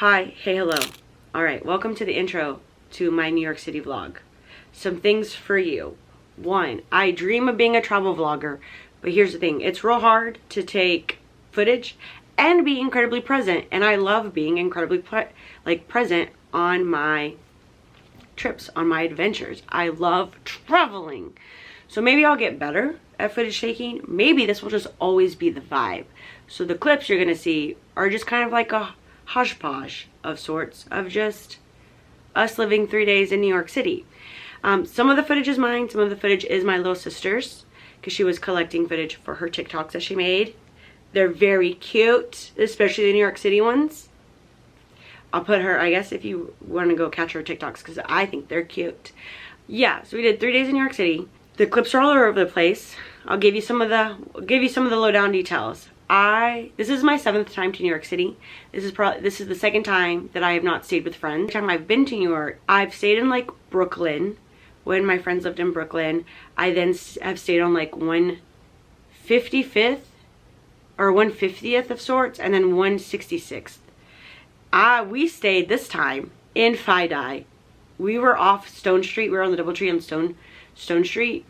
Hi, hey, hello. All right, welcome to the intro to my New York City vlog. Some things for you. One, I dream of being a travel vlogger, but here's the thing. It's real hard to take footage and be incredibly present, and I love being incredibly present on my trips, on my adventures. I love traveling. So maybe I'll get better at footage taking. Maybe this will just always be the vibe. So the clips you're gonna see are just kind of like a hodgepodge of sorts of just us living 3 days in New York City. Some of the footage is mine, some of the footage is my little sister's, because she was collecting footage for her TikToks that she made. They're very cute, especially the New York City ones. I'll put her, I guess, if you want to go catch her TikToks, because I think they're cute. Yeah, so we did 3 days in New York City. The clips are all over the place. I'll give you some of the lowdown details. This is my 7th time to New York City. This is the second time that I have not stayed with friends. Every time I've been to New York, I've stayed in like Brooklyn when my friends lived in Brooklyn. I then have stayed on like 155th or 150th of sorts, and then 166th. We stayed this time in Fidei. We were off Stone Street. We were on the Doubletree on Stone Street.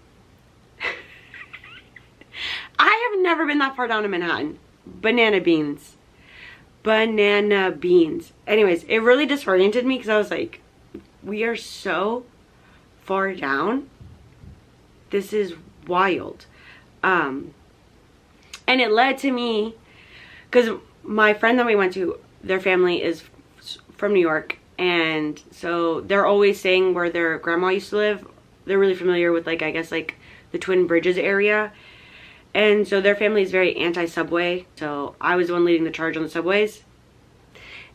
I have never been that far down to Manhattan. Banana beans. Banana beans. Anyways, it really disoriented me because I was like, we are so far down. This is wild. And it led to me, because my friend that we went to, their family is from New York, and so they're always saying where their grandma used to live. They're really familiar with, like, I guess, like the Twin Bridges area. And so their family is very anti-subway. So I was the one leading the charge on the subways.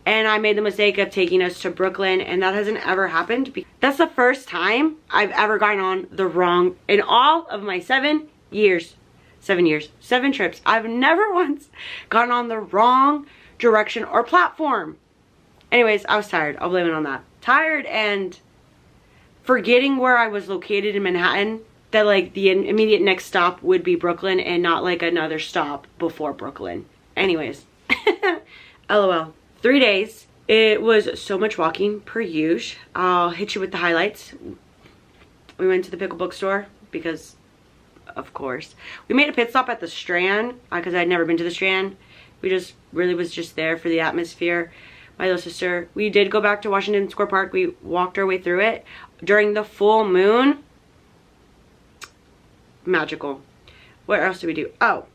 And I made the mistake of taking us to Brooklyn, and that hasn't ever happened. That's the first time I've ever gotten on the wrong, in all of my 7 trips, I've never once gotten on the wrong direction or platform. Anyways, I was tired. I'll blame it on that. Tired and forgetting where I was located in Manhattan. That like the immediate next stop would be Brooklyn and not like another stop before Brooklyn. Anyways, LOL. 3 days. It was so much walking per usual. I'll hit you with the highlights. We went to the pickle bookstore because, of course. We made a pit stop at the Strand because I'd never been to the Strand. We just really was just there for the atmosphere. My little sister. We did go back to Washington Square Park. We walked our way through it during the full moon. Magical. What else did we do? Oh,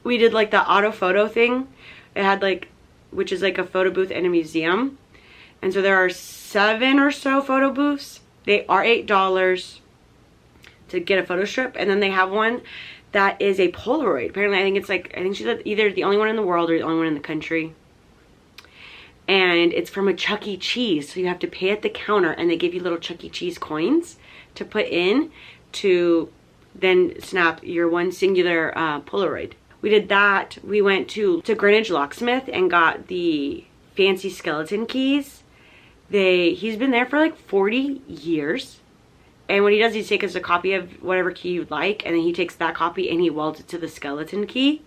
we did like the auto photo thing. It had like, which is like a photo booth and a museum. And so there are 7 or so photo booths. They are $8 to get a photo strip. And then they have one that is a Polaroid. Apparently, I think she's either the only one in the world or the only one in the country. And it's from a Chuck E. Cheese. So you have to pay at the counter, and they give you little Chuck E. Cheese coins to put in to then snap your one singular Polaroid. We did that. We went to Greenwich Locksmith and got the fancy skeleton keys. He's been there for like 40 years. And what he does, he takes a copy of whatever key you'd like, and then he takes that copy and he welds it to the skeleton key.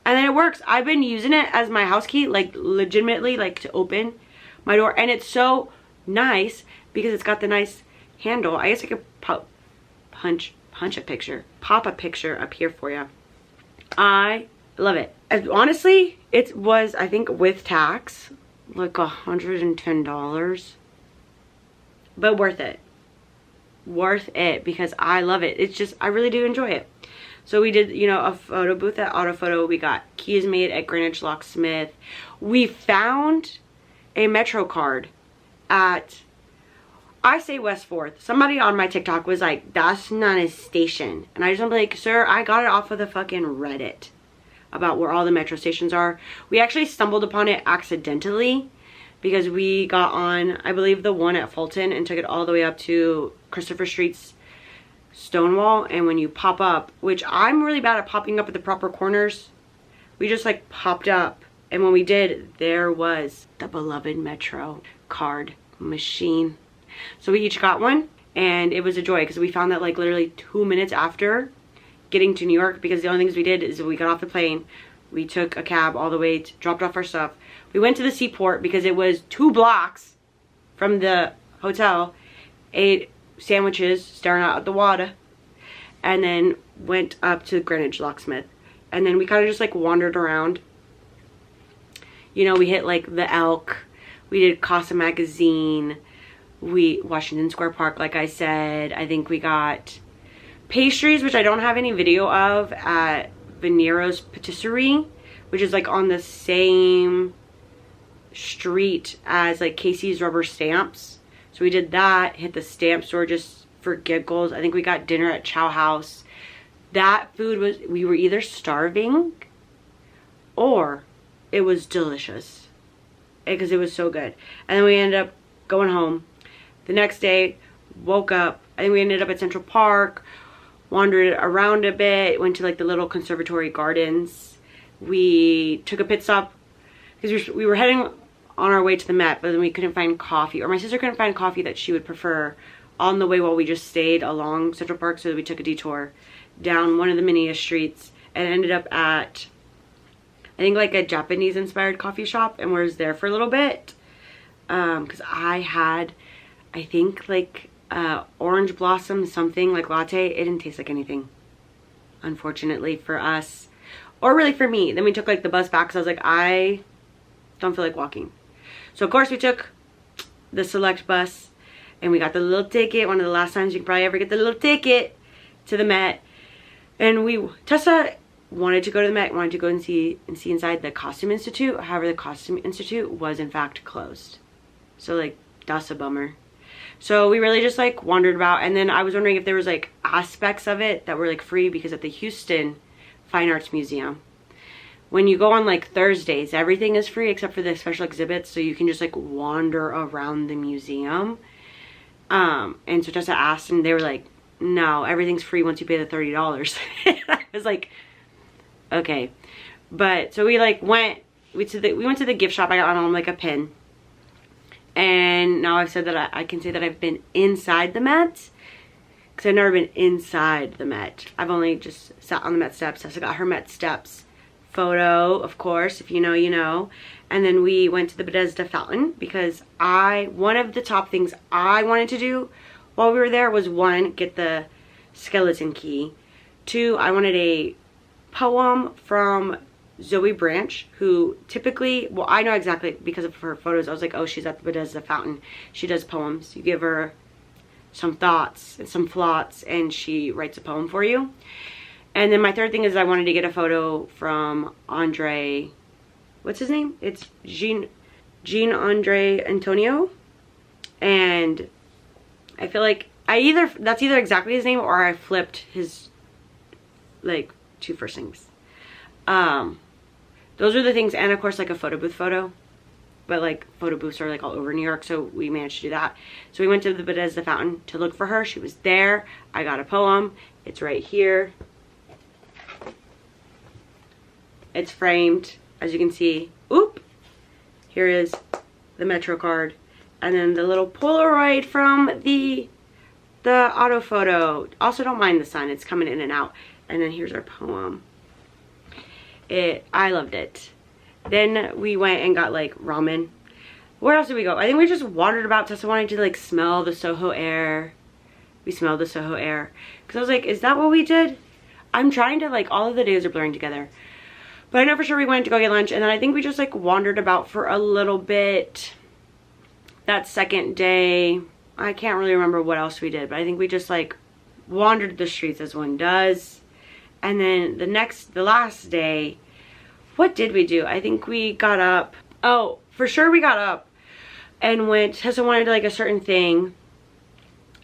And then it works. I've been using it as my house key, like legitimately, like to open my door. And it's so nice because it's got the nice handle. I guess I could pop a picture up here for you. I love it. Honestly, it was, I think with tax, like $110, but worth it. Worth it because I love it. It's just, I really do enjoy it. So we did, you know, a photo booth at Auto Photo. We got keys made at Greenwich Locksmith. We found a Metro card at, I say West 4th. Somebody on my TikTok was like, that's not a station. And I just want to be like, sir, I got it off of the fucking Reddit about where all the metro stations are. We actually stumbled upon it accidentally because we got on, I believe, the one at Fulton and took it all the way up to Christopher Street's Stonewall. And when you pop up, which I'm really bad at popping up at the proper corners, we just like popped up. And when we did, there was the beloved Metro card machine. So we each got one, and it was a joy because we found that like literally 2 minutes after getting to New York, because the only things we did is we got off the plane, We took a cab all the way, dropped off our stuff. We went to the seaport because it was 2 blocks from the hotel, ate sandwiches, staring out at the water, and then went up to Greenwich Locksmith. And then we kind of just like wandered around. You know, we hit like the Elk, we did Casa Magazine, Washington Square Park, like I said. I think we got pastries, which I don't have any video of, at Venero's Patisserie, which is like on the same street as like Casey's Rubber Stamps. So we did that, hit the stamp store just for giggles. I think we got dinner at Chow House. That food was, we were either starving or it was delicious because it was so good. And then we ended up going home. The next day, woke up. I think we ended up at Central Park, wandered around a bit, went to like the little conservatory gardens. We took a pit stop because we were heading on our way to the Met, but then we couldn't find coffee, or my sister couldn't find coffee that she would prefer on the way while we just stayed along Central Park. So we took a detour down one of the mini streets and ended up at, I think, like a Japanese inspired coffee shop, and was there for a little bit because I had, I think, like orange blossom something like latte. It didn't taste like anything, unfortunately for us, or really for me. Then we took like the bus back because I was like, I don't feel like walking. So of course we took the select bus and we got the little ticket, one of the last times you can probably ever get the little ticket to the Met. And Tessa wanted to go to the Met, wanted to go and see inside the Costume Institute. However, the Costume Institute was in fact closed. So like, that's a bummer. So we really just like wandered about, and then I was wondering if there was like aspects of it that were like free, because at the Houston Fine Arts Museum, when you go on like Thursdays, everything is free except for the special exhibits, so you can just like wander around the museum. And so Tessa asked, and they were like, no, everything's free once you pay the $30. I was like, okay. But so we like went to the gift shop. I got on like a pin. And now I've said that I can say that I've been inside the Met, because I've never been inside the Met. I've only just sat on the Met steps. Tessa got her Met steps photo, of course. If you know, you know. And then we went to the Bethesda Fountain, because one of the top things I wanted to do while we were there was, 1, get the skeleton key. 2, I wanted a poem from Zoe Branch, who typically, well, I know exactly because of her photos. I was like, oh, she's at the Bethesda Fountain. She does poems. You give her some thoughts and some flots, and she writes a poem for you. And then my third thing is I wanted to get a photo from Andre, what's his name? It's Jean Andre Antonio. And I feel like that's either exactly his name, or I flipped his like 2 first names. Those are the things, and of course like a photo booth photo, but like photo booths are like all over New York, so we managed to do that. So we went to the Bethesda Fountain to look for her. She was there. I got a poem. It's right here. It's framed, as you can see. Oop! Here is the Metro card, and then the little Polaroid from the auto photo. Also, don't mind the sun, it's coming in and out. And then here's our poem. I loved it. Then we went and got like ramen. Where else did we go? I think we just wandered about. Tessa wanted to like smell the Soho air. We smelled the Soho air, because I was like, is that what we did? I'm trying to, like, all of the days are blurring together. But I know for sure we went to go get lunch, and then I think we just like wandered about for a little bit. That second day, I can't really remember what else we did, but I think we just like wandered the streets as one does. And then the last day, what did we do? I think we got up. Oh, for sure we got up and went. Tessa wanted like a certain thing,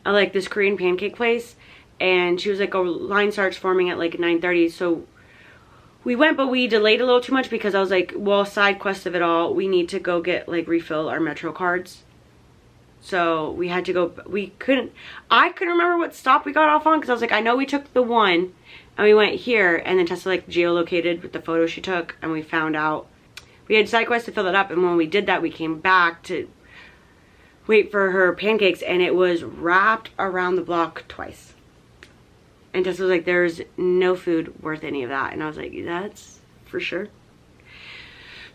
like this Korean pancake place, and she was like, a line starts forming at like 9:30. So we went, but we delayed a little too much because I was like, well, side quest of it all, we need to go get like refill our Metro cards. So we had to go. I couldn't remember what stop we got off on, because I was like, I know we took the one and we went here, and then Tessa like geolocated with the photo she took, and we found out we had side quest to fill it up. And when we did that, we came back to wait for her pancakes, and it was wrapped around the block twice. And Tessa was like, there's no food worth any of that. And I was like, that's for sure.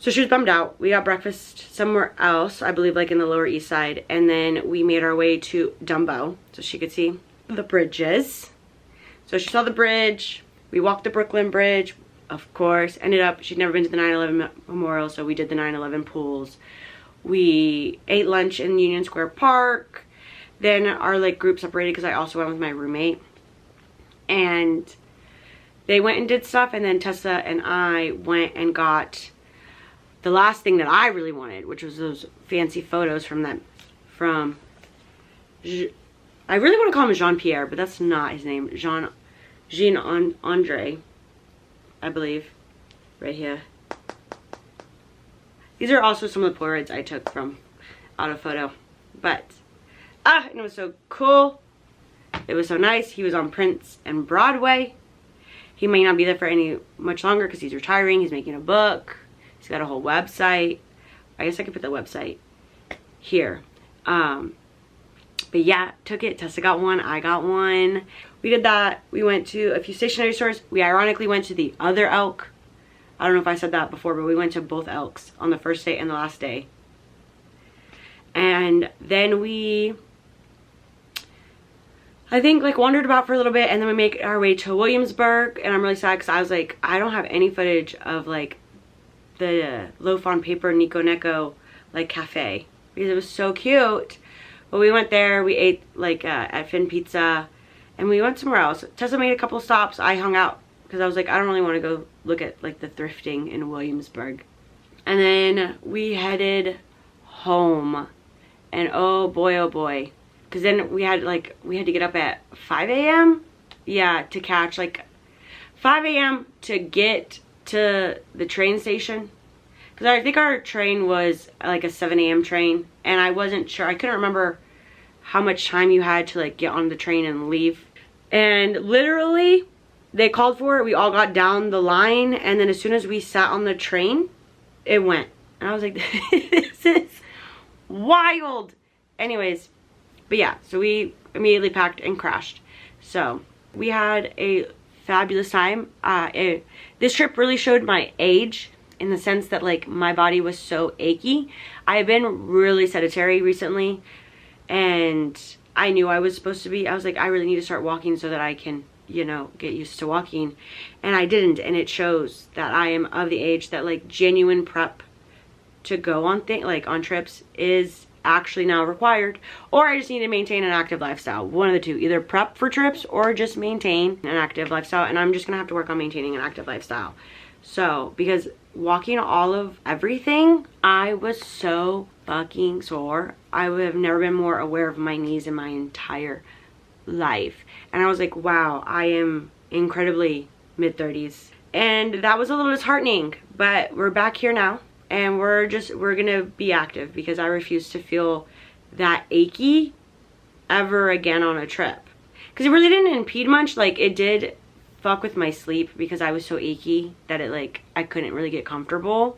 So she was bummed out. We got breakfast somewhere else, I believe like in the Lower East Side. And then we made our way to Dumbo so she could see the bridges. So she saw the bridge. We walked the Brooklyn Bridge, of course. Ended up, she'd never been to the 9/11 Memorial, so we did the 9/11 pools. We ate lunch in Union Square Park. Then our like group separated because I also went with my roommate. And they went and did stuff, and then Tessa and I went and got the last thing that I really wanted, which was those fancy photos from I really want to call him Jean-Pierre, but that's not his name. Jean-Andre, I believe, right here. These are also some of the Polaroids I took from Autophoto. But, and it was so cool. It was so nice. He was on Prince and Broadway. He may not be there for much longer because he's retiring. He's making a book. He's got a whole website. I guess I could put the website here. But yeah, took it. Tessa got one. I got one. We did that. We went to a few stationery stores. We ironically went to the other Elk. I don't know if I said that before, but we went to both Elks on the first day and the last day. And then we, I think, like wandered about for a little bit, and then we make our way to Williamsburg. And I'm really sad because I was like, I don't have any footage of like the loaf on paper Nico Neko like cafe because it was so cute. But we went there, we ate like at Finn Pizza, and we went somewhere else. Tessa made a couple stops. I hung out because I was like, I don't really want to go look at like the thrifting in Williamsburg. And then we headed home, and oh boy, because then we had to get up at 5 a.m. yeah, to catch like 5 a.m. to get to the train station, because I think our train was like a 7 a.m. train, and I wasn't sure, I couldn't remember how much time you had to like get on the train and leave. And literally they called for it, we all got down the line, and then as soon as we sat on the train, it went, and I was like, this is wild. Anyways, but yeah, so we immediately packed and crashed. So we had a fabulous time. This trip really showed my age in the sense that like my body was so achy. I've been really sedentary recently, and I knew I was supposed to be. I was like, I really need to start walking so that I can, you know, get used to walking, and I didn't. And it shows that I am of the age that like genuine prep to go on on trips is actually now required, or I just need to maintain an active lifestyle. One of the two, either prep for trips or just maintain an active lifestyle, and I'm just gonna have to work on maintaining an active lifestyle. So because walking all of everything, I was so fucking sore. I would have never been more aware of my knees in my entire life, and I was like, wow, I am incredibly mid-30s, and that was a little disheartening. But we're back here now, and we're gonna be active because I refuse to feel that achy ever again on a trip. Because it really didn't impede much. Like, it did fuck with my sleep because I was so achy that it like, I couldn't really get comfortable.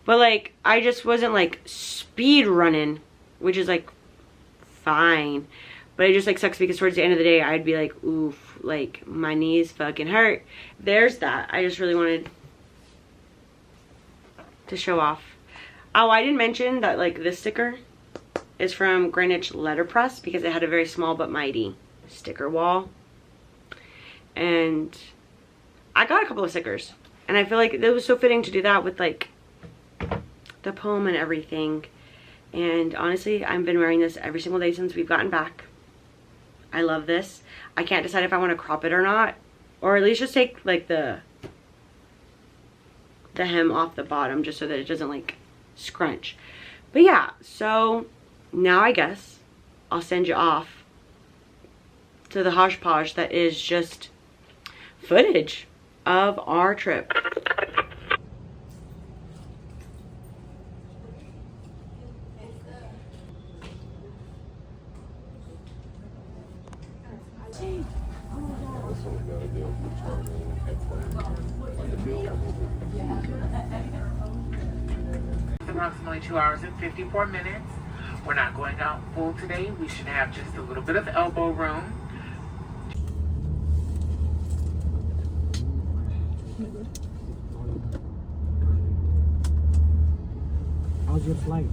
But like, I just wasn't like speed running, which is like fine. But it just like sucks because towards the end of the day, I'd be like, oof, like my knees fucking hurt. There's that. I just really wanted to show off. Oh, I didn't mention that like this sticker is from Greenwich Letterpress because it had a very small but mighty sticker wall. And I got a couple of stickers, and I feel like it was so fitting to do that with like the poem and everything. And honestly, I've been wearing this every single day since we've gotten back. I love this. I can't decide if I want to crop it or not, or at least just take like the hem off the bottom just so that it doesn't like scrunch. But yeah, so now I guess I'll send you off to the hodgepodge that is just footage of our trip. Approximately 2 hours and 54 minutes. We're not going out full today. We should have just a little bit of elbow room. How's your flight?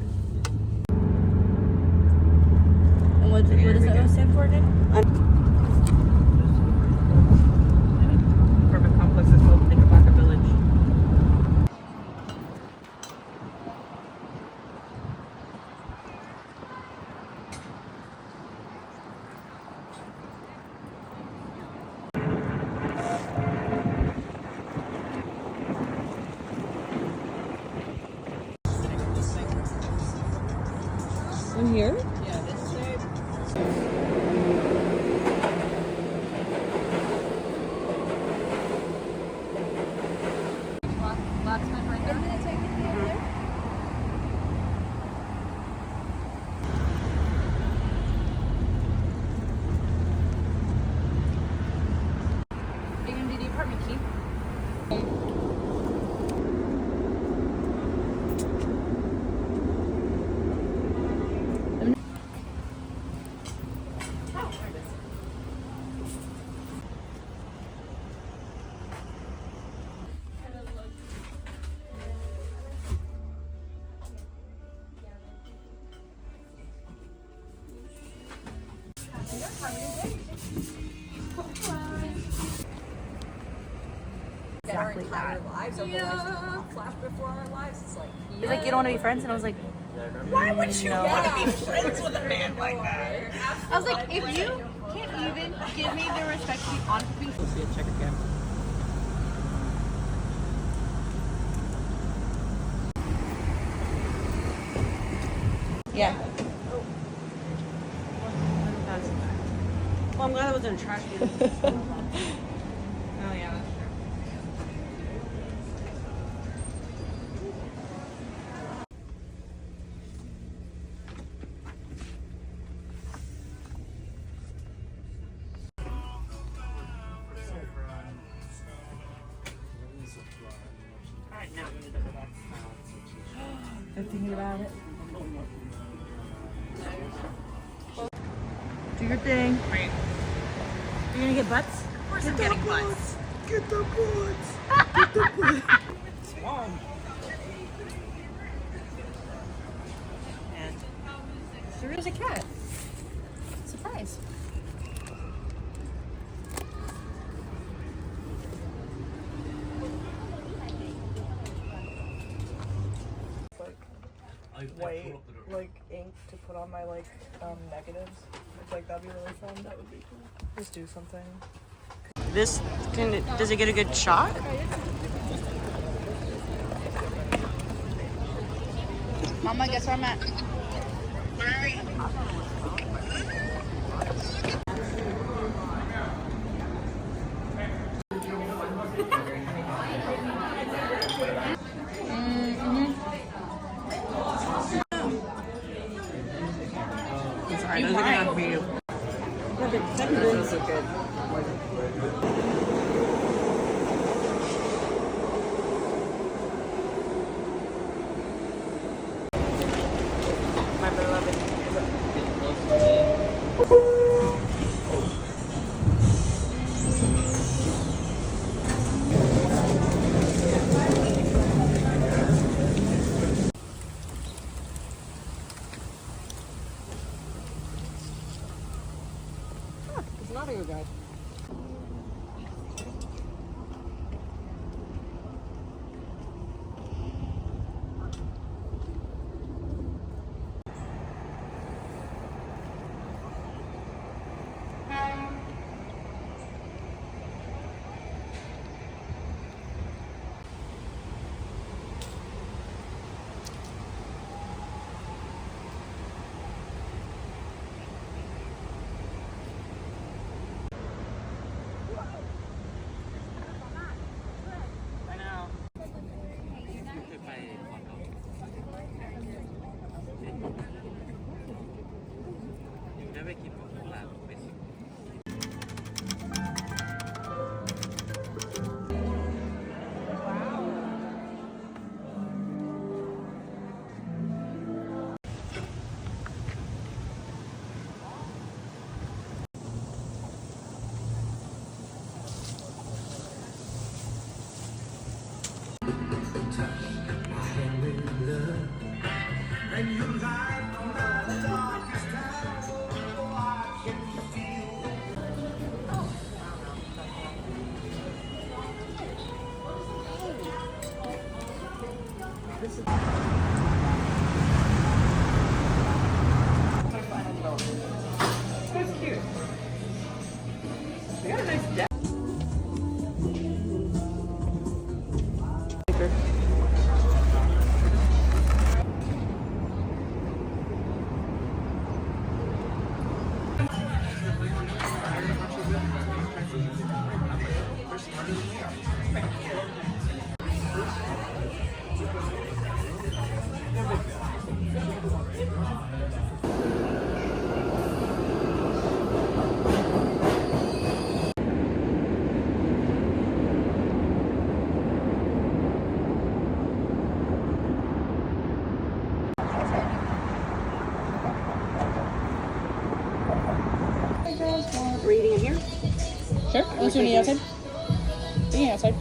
And what does that stand for again? Apartment complex is called Knickerbocker Village. In here? Yeah, this side. Locksmith right there. Isn't it technically over there? Are you gonna do the apartment key? Exactly that. Lives, yeah. Flash before our lives. It's like, He's like, you don't want to be friends? And I was like, why would you want to be friends with a man like that? I was like, if you can't even give me the respect to be honest with me. Let's see a checker cam. Yeah. Well, I'm glad it wasn't a trash can. Oh yeah, that's true. Alright, now I'm gonna do the back. I'm thinking about it. Do your thing. Right. You're gonna get butts? Of course I'm getting butts. Get the butts! Get the butts! And there is a cat. Surprise. White like ink to put on my like negatives. If like that'd be really fun. That would be cool. Just do something. This does it get a good shot? Mama, guess where I'm at? Sorry, those are gonna have to be you. Those look good. My beloved. It's an audio guide. That's cute. They got a nice deck. We're eating in here? Sure. Unless you need outside. Yeah, outside.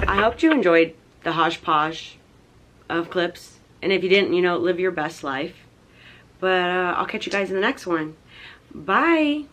I hope you enjoyed the hodgepodge of clips. And if you didn't, you know, live your best life. But I'll catch you guys in the next one. Bye.